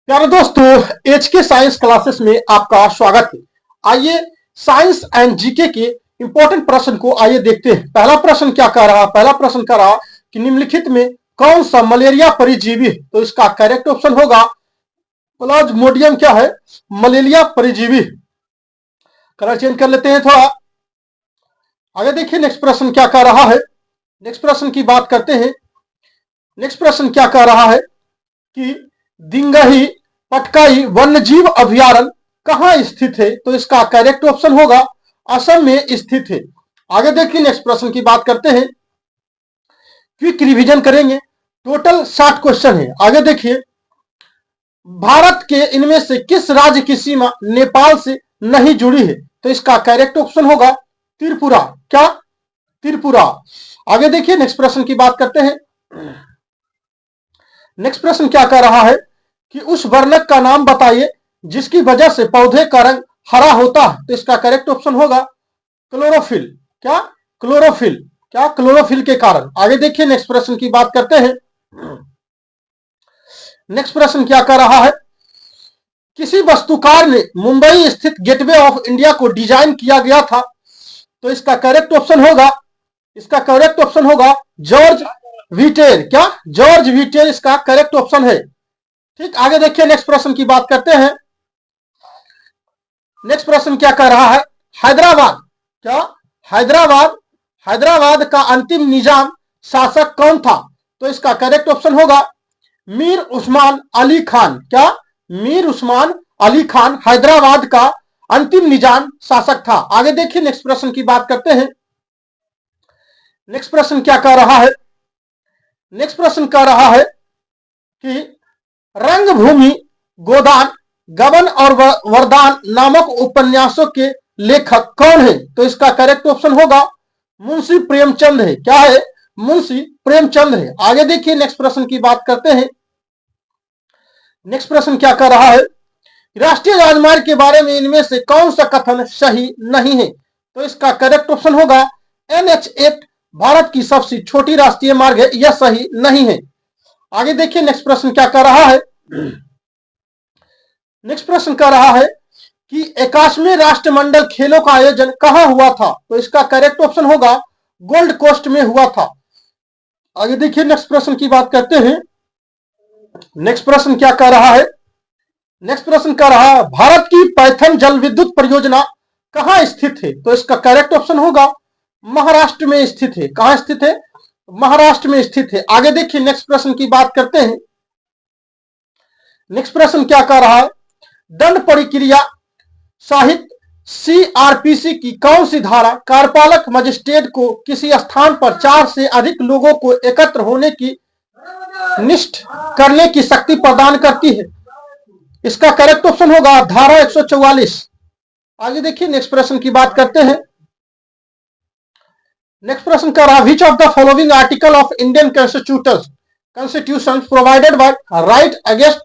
प्यारे दोस्तों, एच के साइंस क्लासेस में आपका स्वागत है। आइए साइंस एंड जीके के इंपॉर्टेंट प्रश्न को आइए देखते हैं। पहला प्रश्न क्या कह रहा? पहला प्रश्न कह रहा कि निम्नलिखित में कौन सा मलेरिया परिजीवी है? तो इसका करेक्ट ऑप्शन होगा प्लाज्मोडियम क्या है? मलेरिया परिजीवी। कलर चेंज कर लेते हैं थोड़ा। आगे देखिए नेक्स्ट प्रश्न क्या कह रहा है। नेक्स्ट प्रश्न की बात करते हैं। नेक्स्ट प्रश्न क्या कह रहा है कि दिंगही पटकाई वन्यजीव अभयारण्य कहां स्थित है? तो इसका करेक्ट ऑप्शन होगा असम में स्थित है। आगे देखिए नेक्स्ट प्रश्न की बात करते हैं। क्विक रिवीजन करेंगे। टोटल 60 क्वेश्चन है। आगे देखिए, भारत के इनमें से किस राज्य की सीमा नेपाल से नहीं जुड़ी है? तो इसका करेक्ट ऑप्शन होगा त्रिपुरा। क्या? त्रिपुरा। आगे देखिए नेक्स्ट प्रश्न की बात करते हैं। नेक्स्ट प्रश्न क्या कह रहा है कि उस वर्णक का नाम बताइए जिसकी वजह से पौधे का रंग हरा होता है? तो इसका करेक्ट ऑप्शन होगा क्लोरोफिल। क्या? क्लोरोफिल। क्या? क्लोरोफिल के कारण। आगे देखिए नेक्स्ट प्रश्न की बात करते हैं। नेक्स्ट प्रश्न क्या कह रहा है? किसी वस्तुकार ने मुंबई स्थित गेटवे ऑफ इंडिया को डिजाइन किया गया था? तो इसका करेक्ट ऑप्शन होगा, इसका करेक्ट ऑप्शन होगा जॉर्ज व्हीटेल। क्या? जॉर्ज व्हीटेल इसका करेक्ट ऑप्शन है। ठीक, आगे देखिए नेक्स्ट प्रश्न की बात करते हैं। नेक्स्ट प्रश्न क्या कह रहा है? हैदराबाद। क्या? हैदराबाद। हैदराबाद का अंतिम निजाम शासक कौन था? तो इसका करेक्ट ऑप्शन होगा मीर उस्मान अली खान। क्या? मीर उस्मान अली खान हैदराबाद का अंतिम निजाम शासक था। आगे देखिए नेक्स्ट प्रश्न की बात करते हैं। नेक्स्ट प्रश्न क्या कह रहा है? नेक्स्ट प्रश्न कह रहा है कि रंगभूमि, गोदान, गबन और वरदान नामक उपन्यासों के लेखक कौन है? तो इसका करेक्ट ऑप्शन होगा मुंशी प्रेमचंद है। क्या है? मुंशी प्रेमचंद है। आगे देखिए नेक्स्ट प्रश्न की बात करते हैं। नेक्स्ट प्रश्न क्या कर रहा है? राष्ट्रीय राजमार्ग के बारे में इनमें से कौन सा कथन सही नहीं है? तो इसका करेक्ट ऑप्शन होगा NH8 भारत की सबसे छोटी राष्ट्रीय मार्ग है, यह सही नहीं है। आगे देखिए नेक्स्ट प्रश्न क्या कर रहा है। नेक्स्ट प्रश्न कर रहा है कि 81वें राष्ट्रमंडल खेलों का आयोजन कहां हुआ था? तो इसका करेक्ट ऑप्शन होगा गोल्ड कोस्ट में हुआ था। आगे देखिए नेक्स्ट प्रश्न की बात करते हैं। नेक्स्ट प्रश्न क्या कर रहा है? नेक्स्ट प्रश्न कर रहा है भारत की पैथन जल विद्युत परियोजना कहां स्थित है? तो इसका करेक्ट ऑप्शन होगा महाराष्ट्र में स्थित है। कहां स्थित है? महाराष्ट्र में स्थित है। आगे देखिए नेक्स्ट प्रश्न की बात करते हैं। नेक्स्ट प्रश्न क्या कर रहा है? दंड प्रक्रिया साहित्य CRPC की कौन सी धारा कार्यपालक मजिस्ट्रेट को किसी स्थान पर 4 से अधिक लोगों को एकत्र होने की निष्ठ करने की शक्ति प्रदान करती है? इसका करेक्ट ऑप्शन होगा धारा 144। आगे देखिए नेक्स्ट प्रश्न की बात करते हैं। नेक्स्ट प्रश्न कर रहा है which of the following article of Indian constitution provided by right against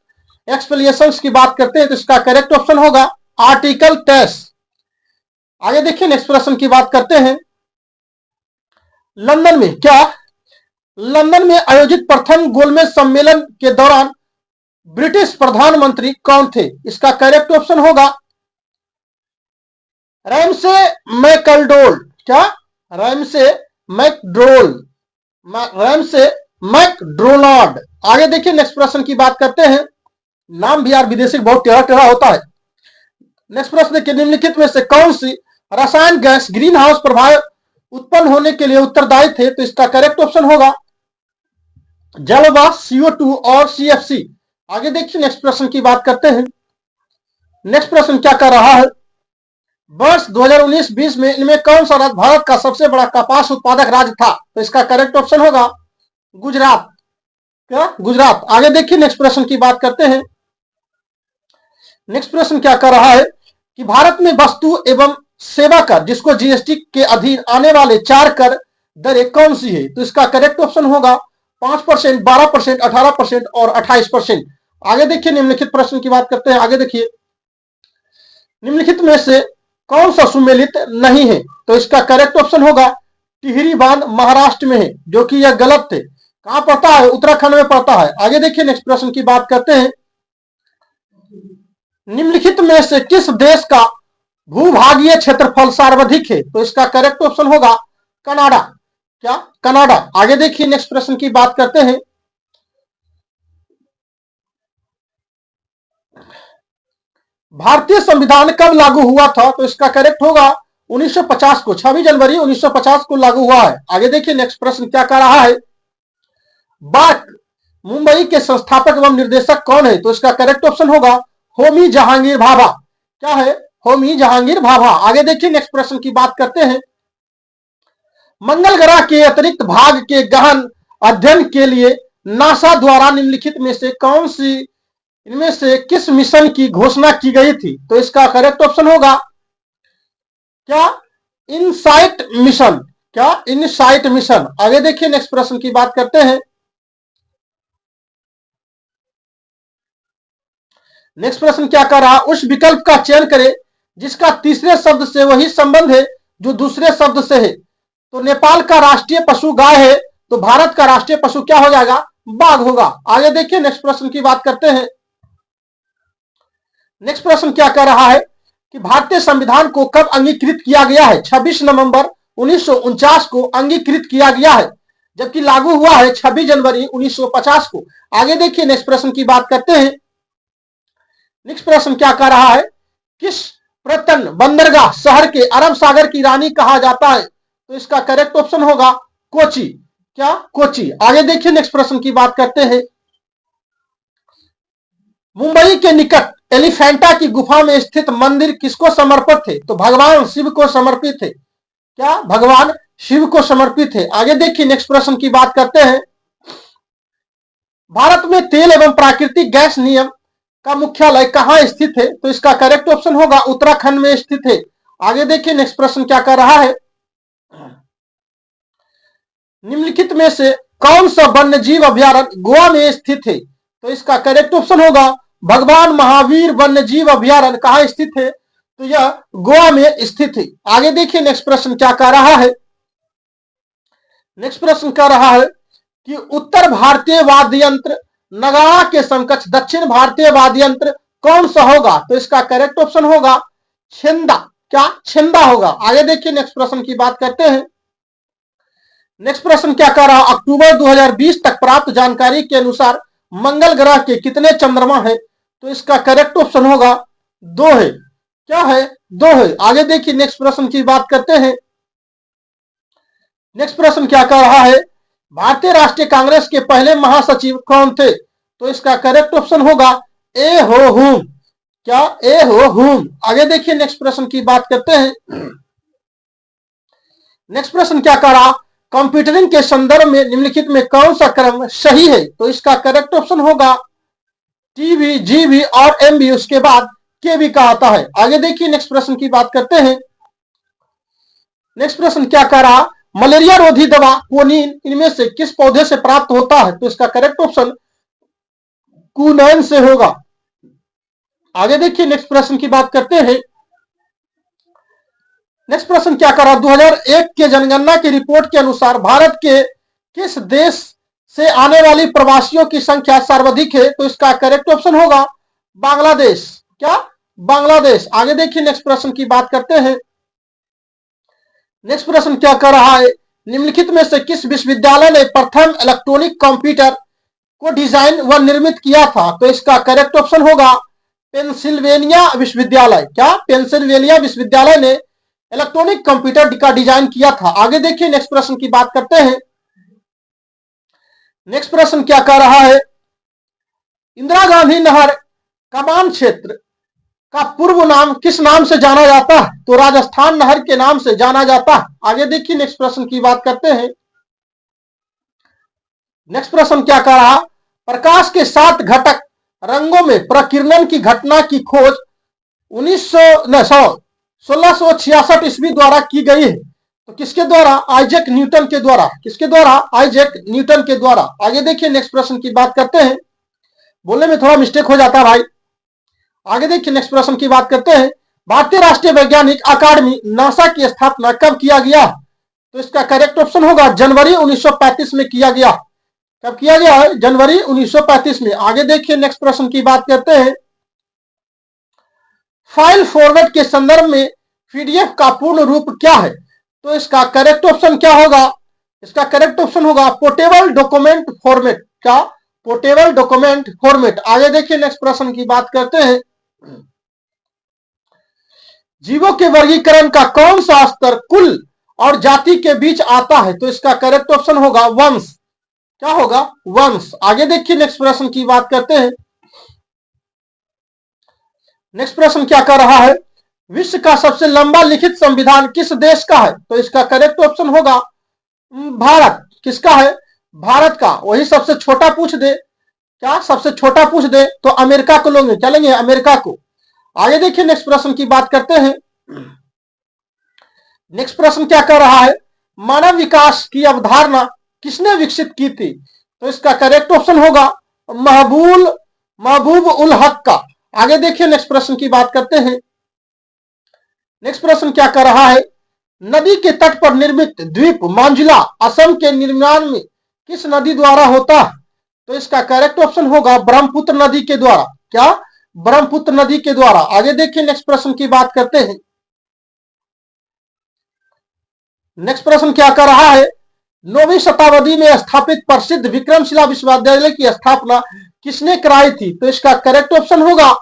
exploitations की बात करते हैं। तो इसका करेक्ट ऑप्शन होगा आर्टिकल 23। आगे देखिए नेक्स्ट प्रश्न की बात करते हैं। लंदन में क्या? लंदन में आयोजित प्रथम गोलमेज सम्मेलन के दौरान ब्रिटिश प्रधानमंत्री कौन थे? इसका करेक्ट ऑप्शन होगा रैमसे मैकडोनाल्ड। क्या? Ramsay MacDonald. आगे देखिए नेक्स्ट प्रश्न की बात करते हैं। नाम भी यार विदेशी बहुत टेढ़ा टेढ़ा होता है। नेक्स्ट प्रश्न के निम्नलिखित में से कौन सी रसायन गैस ग्रीन हाउस प्रभाव उत्पन्न होने के लिए उत्तरदायी थे? तो इसका करेक्ट ऑप्शन होगा जलवाष्प, CO2 और CFC। आगे देखिए नेक्स्ट प्रश्न की बात करते हैं। नेक्स्ट प्रश्न क्या कर रहा है? वर्ष 2019-20 में इनमें कौन सा राज्य भारत का सबसे बड़ा कपास उत्पादक राज्य था? तो इसका करेक्ट ऑप्शन होगा गुजरात। क्या? गुजरात। आगे देखिए नेक्स्ट प्रश्न की बात करते हैं। नेक्स्ट प्रश्न क्या कर रहा है कि भारत में वस्तु एवं सेवा कर जिसको GST के अधीन आने वाले 4 कर दरें कौन सी है? तो इसका करेक्ट ऑप्शन होगा 5%, 12%, 18% और 28%। आगे देखिए निम्नलिखित प्रश्न की बात करते हैं। आगे देखिए निम्नलिखित में से कौन सा सुमेलित नहीं है? तो इसका करेक्ट ऑप्शन होगा टिहरी बांध महाराष्ट्र में है, जो कि यह गलत है। कहां पड़ता है? उत्तराखंड में पड़ता है। आगे देखिए नेक्स्ट प्रश्न की बात करते हैं। निम्नलिखित में से किस देश का भूभागीय क्षेत्रफल सर्वाधिक है? तो इसका करेक्ट ऑप्शन होगा कनाडा। क्या? कनाडा। आगे देखिए नेक्स्ट प्रश्न की बात करते हैं। भारतीय संविधान कब लागू हुआ था? तो इसका करेक्ट होगा 1950 को, 26 जनवरी 1950 को लागू हुआ है। आगे देखिए नेक्स्ट प्रश्न क्या कह रहा है। बाक मुंबई के संस्थापक एवं निर्देशक कौन है? तो इसका करेक्ट ऑप्शन होगा होमी जहांगीर भाभा। क्या है? होमी जहांगीर भाभा। आगे देखिए नेक्स्ट प्रश्न की बात करते हैं। मंगल ग्रह के अतिरिक्त भाग के गहन अध्ययन के लिए नासा द्वारा निम्नलिखित में से कौन सी इनमें से किस मिशन की घोषणा की गई थी? तो इसका करेक्ट ऑप्शन होगा क्या? Insight mission. क्या? Insight mission. आगे देखिए नेक्स्ट प्रश्न की बात करते हैं। नेक्स्ट प्रश्न क्या कर रहा? उस विकल्प का चयन करें जिसका तीसरे शब्द से वही संबंध है जो दूसरे शब्द से है। तो नेपाल का राष्ट्रीय पशु गाय है, तो भारत का राष्ट्रीय पशु क्या हो जाएगा? बाघ होगा। आगे देखिए नेक्स्ट प्रश्न की बात करते हैं। नेक्स्ट प्रश्न क्या कह रहा है कि भारतीय संविधान को कब अंगीकृत किया गया है? 26 नवंबर 1949 को अंगीकृत किया गया है, जबकि लागू हुआ है 26 जनवरी 1950 को। आगे देखिए नेक्स्ट प्रश्न की बात करते हैं। नेक्स्ट प्रश्न क्या कह रहा है? किस प्रत्यन बंदरगाह शहर के अरब सागर की रानी कहा जाता है? तो इसका करेक्ट ऑप्शन होगा कोची। क्या? कोची। आगे देखिए नेक्स्ट प्रश्न की बात करते हैं। मुंबई के निकट एलिफेंटा की गुफा में स्थित मंदिर किसको समर्पित थे? तो भगवान शिव को समर्पित है। क्या? भगवान शिव को समर्पित है। आगे देखिए नेक्स्ट प्रश्न की बात करते हैं। भारत में तेल एवं प्राकृतिक गैस निगम का मुख्यालय कहां स्थित है? तो इसका करेक्ट ऑप्शन होगा उत्तराखंड में स्थित है। आगे देखिए नेक्स्ट प्रश्न क्या कर रहा है। निम्नलिखित में से कौन सा वन्य जीव अभ्यारण्य गोवा में स्थित है? तो इसका करेक्ट ऑप्शन होगा भगवान महावीर वन्य जीव अभ्यारण्य। कहां स्थित है? तो यह गोवा में स्थित है। आगे देखिए नेक्स्ट प्रश्न क्या कह रहा है। नेक्स्ट प्रश्न कह रहा है कि उत्तर भारतीय वाद्य यंत्र नगाड़ा के समकक्ष दक्षिण भारतीय वाद्य यंत्र कौन सा होगा? तो इसका करेक्ट ऑप्शन होगा छिंदा। क्या? छिंदा होगा। आगे देखिए नेक्स्ट प्रश्न की बात करते हैं। नेक्स्ट प्रश्न क्या कह रहा? अक्टूबर 2020 तक प्राप्त जानकारी के अनुसार मंगल ग्रह के कितने चंद्रमा है? तो इसका करेक्ट ऑप्शन होगा 2 है। क्या है? 2 है। आगे देखिए नेक्स्ट प्रश्न की बात करते हैं। नेक्स्ट प्रश्न क्या कह रहा है? भारतीय राष्ट्रीय कांग्रेस के पहले महासचिव कौन थे? तो इसका करेक्ट ऑप्शन होगा ए हो हुम। क्या? ए हो हुम। आगे देखिए नेक्स्ट प्रश्न की बात करते हैं। नेक्स्ट प्रश्न क्या कह रहा? कंप्यूटरिंग के संदर्भ में निम्नलिखित में कौन सा क्रम सही है? तो इसका करेक्ट ऑप्शन होगा टीबी, जीबी और एमबी, उसके बाद केबी का आता है। आगे देखिए नेक्स्ट प्रश्न की बात करते हैं। नेक्स्ट प्रश्न क्या कह रहा? मलेरिया रोधी दवा क्विनीन इनमें से किस पौधे से प्राप्त होता है? तो इसका करेक्ट ऑप्शन क्विनोन से होगा। आगे देखिए नेक्स्ट प्रश्न की बात करते हैं। नेक्स्ट प्रश्न क्या कर रहा? 2001 के जनगणना की रिपोर्ट के अनुसार भारत के किस देश से आने वाली प्रवासियों की संख्या सर्वाधिक है? तो इसका करेक्ट ऑप्शन होगा बांग्लादेश। क्या? बांग्लादेश। आगे देखिए नेक्स्ट प्रश्न की बात करते हैं। नेक्स्ट प्रश्न क्या कर रहा है? निम्नलिखित में से किस विश्वविद्यालय ने प्रथम इलेक्ट्रॉनिक कंप्यूटर को डिजाइन व निर्मित किया था? तो इसका करेक्ट ऑप्शन होगा पेंसिल्वेनिया विश्वविद्यालय। क्या? पेंसिल्वेनिया विश्वविद्यालय ने इलेक्ट्रॉनिक कंप्यूटर का डिजाइन किया था। आगे देखिए नेक्स्ट प्रश्न की बात करते हैं। नेक्स्ट प्रश्न क्या कह रहा है? इंदिरा गांधी नहर कमान क्षेत्र का पूर्व नाम किस नाम से जाना जाता है? तो राजस्थान नहर के नाम से जाना जाता है। आगे देखिए नेक्स्ट प्रश्न की बात करते हैं। नेक्स्ट प्रश्न क्या कह रहा? प्रकाश के 7 घटक रंगों में प्रकीर्णन की घटना की खोज 1666 ईस्वी द्वारा की गई है। तो किसके द्वारा? आइजैक न्यूटन के द्वारा। किसके द्वारा? आइजैक न्यूटन के द्वारा। आगे देखिए नेक्स्ट प्रश्न की बात करते हैं। बोलने में थोड़ा मिस्टेक हो जाता है भाई। आगे देखिए नेक्स्ट प्रश्न की बात करते हैं। भारतीय राष्ट्रीय वैज्ञानिक अकादमी नासा की स्थापना कब किया गया? तो इसका करेक्ट ऑप्शन होगा जनवरी 1935 में किया गया। कब किया गया है? जनवरी 1935 में। आगे देखिए नेक्स्ट प्रश्न की बात करते हैं। फाइल फॉर्मेट के संदर्भ में पीडीएफ का पूर्ण रूप क्या है? तो इसका करेक्ट ऑप्शन क्या होगा? इसका करेक्ट ऑप्शन होगा पोर्टेबल डॉक्यूमेंट फॉर्मेट। क्या? Portable document format. आगे देखिए नेक्स्ट प्रश्न की बात करते हैं। जीवों के वर्गीकरण का कौन सा स्तर कुल और जाति के बीच आता है? तो इसका करेक्ट ऑप्शन होगा वंश। क्या होगा? वंश। आगे देखिए नेक्स्ट प्रश्न की बात करते हैं। नेक्स्ट प्रश्न क्या कर रहा है? विश्व का सबसे लंबा लिखित संविधान किस देश का है? तो इसका करेक्ट ऑप्शन होगा भारत। किसका है? भारत का। वही सबसे छोटा पूछ दे, क्या सबसे छोटा पूछ दे तो अमेरिका को लोगे, क्या लेंगे? अमेरिका को। आगे देखिए नेक्स्ट प्रश्न की बात करते हैं। नेक्स्ट प्रश्न क्या कर रहा है? मानव विकास की अवधारणा किसने विकसित की थी? तो इसका करेक्ट ऑप्शन होगा महबूब उल हक का। आगे देखिए नेक्स्ट प्रश्न की बात करते हैं। नेक्स्ट प्रश्न क्या कर रहा है? नदी के तट पर निर्मित द्वीप मांजुला असम के निर्माण में किस नदी द्वारा होता है? तो इसका करेक्ट ऑप्शन होगा ब्रह्मपुत्र नदी के द्वारा। क्या? ब्रह्मपुत्र नदी के द्वारा। आगे देखिए नेक्स्ट प्रश्न की बात करते हैं। नेक्स्ट प्रश्न क्या कर रहा है? 9वीं शताब्दी में स्थापित प्रसिद्ध विक्रमशिला विश्वविद्यालय की स्थापना किसने कराई थी? तो इसका करेक्ट ऑप्शन होगा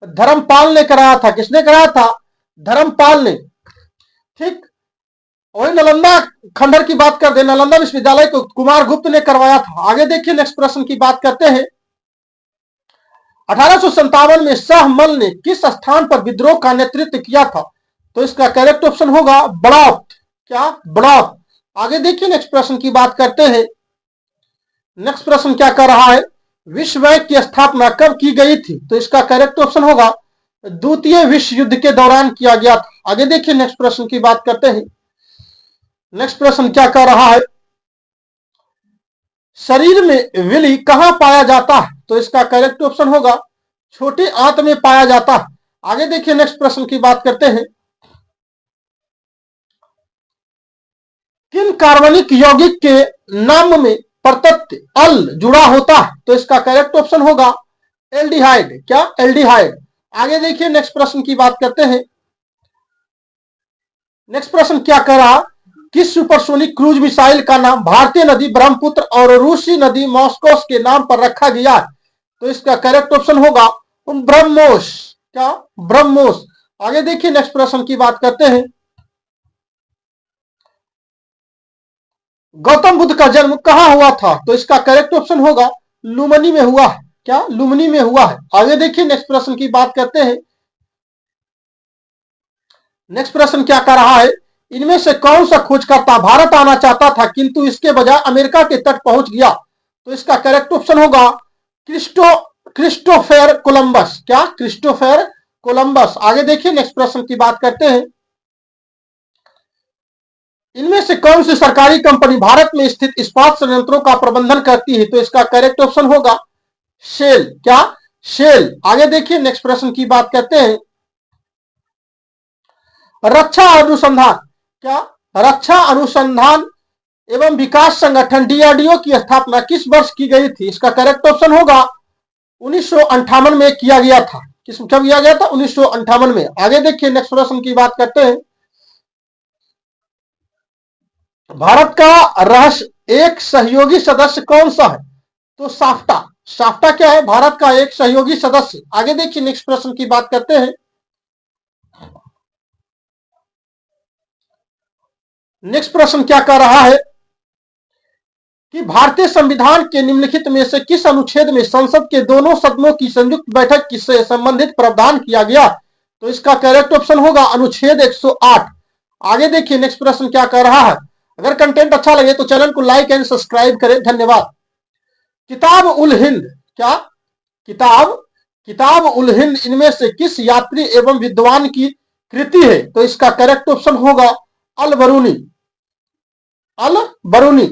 धर्मपाल ने कराया था। किसने कराया था? धर्मपाल ने। ठीक। वही नालंदा खंडर की बात कर दे, नालंदा विश्वविद्यालय को कुमार गुप्त ने करवाया था। आगे देखिए नेक्स्ट प्रश्न की बात करते हैं। 1857 में शाहमल ने किस स्थान पर विद्रोह का नेतृत्व किया था? तो इसका करेक्ट ऑप्शन होगा बड़ौत। क्या? बड़ौत। आगे देखिए नेक्स्ट प्रश्न की बात करते हैं। नेक्स्ट प्रश्न क्या कर रहा है? विश्व बैंक की स्थापना कब की गई थी? तो इसका करेक्ट ऑप्शन होगा द्वितीय विश्व युद्ध के दौरान किया गया था। आगे देखिए नेक्स्ट प्रश्न की बात करते हैं। नेक्स्ट प्रश्न क्या कर रहा है? शरीर में विली कहां पाया जाता है? तो इसका करेक्ट ऑप्शन होगा छोटे आंत में पाया जाता है। आगे देखिए नेक्स्ट प्रश्न की बात करते हैं। किन कार्बनिक यौगिक के नाम में प्रत्यय अल जुड़ा होता है? तो इसका करेक्ट ऑप्शन होगा एल्डिहाइड। क्या? एल्डिहाइड। आगे देखिए नेक्स्ट प्रश्न की बात करते हैं। नेक्स्ट प्रश्न क्या कर रहा? किस सुपरसोनिक क्रूज मिसाइल का नाम भारतीय नदी ब्रह्मपुत्र और रूसी नदी मॉस्को के नाम पर रखा गया है? तो इसका करेक्ट ऑप्शन होगा ब्रह्मोस। क्या? ब्रह्मोस। आगे देखिए नेक्स्ट प्रश्न की बात करते हैं। गौतम बुद्ध का जन्म कहां हुआ था? तो इसका करेक्ट ऑप्शन होगा लुम्बिनी में हुआ है। क्या? लुम्बिनी में हुआ है। आगे देखिए नेक्स्ट प्रश्न की बात करते हैं। नेक्स्ट प्रश्न क्या कर रहा है? इनमें से कौन सा खोजकर्ता भारत आना चाहता था किंतु इसके बजाय अमेरिका के तट पहुंच गया? तो इसका करेक्ट ऑप्शन होगा क्रिस्टोफर कोलंबस। क्या? Christopher Columbus. आगे देखिए नेक्स्ट प्रश्न की बात करते हैं। इनमें से कौन सी सरकारी कंपनी भारत में स्थित इस्पात संयंत्रों का प्रबंधन करती है? तो इसका करेक्ट ऑप्शन होगा शेल। क्या? शेल। आगे देखिए नेक्स्ट प्रश्न की बात करते हैं। रक्षा अनुसंधान, क्या? रक्षा अनुसंधान एवं विकास संगठन डीआरडीओ की स्थापना किस वर्ष की गई थी? इसका करेक्ट ऑप्शन होगा 1958 में किया गया था। किस कब किया गया था? 1958 में। आगे देखिए नेक्स्ट प्रश्न की बात करते हैं। भारत का रहस्य एक सहयोगी सदस्य कौन सा है? तो साफ्टा। साफ्टा क्या है? भारत का एक सहयोगी सदस्य। आगे देखिए नेक्स्ट प्रश्न की बात करते हैं। नेक्स्ट प्रश्न क्या कर रहा है कि भारतीय संविधान के निम्नलिखित में से किस अनुच्छेद में संसद के दोनों सदनों की संयुक्त बैठक से संबंधित प्रावधान किया गया? तो इसका करेक्ट ऑप्शन होगा अनुच्छेद 108। आगे देखिए नेक्स्ट प्रश्न क्या कर रहा है। अगर कंटेंट अच्छा लगे तो चैनल को लाइक एंड सब्सक्राइब करें। धन्यवाद। किताब उल हिंद, क्या? किताब उल हिंद इनमें से किस यात्री एवं विद्वान की कृति है? तो इसका करेक्ट ऑप्शन होगा अल बरूनी। अल बरूनी।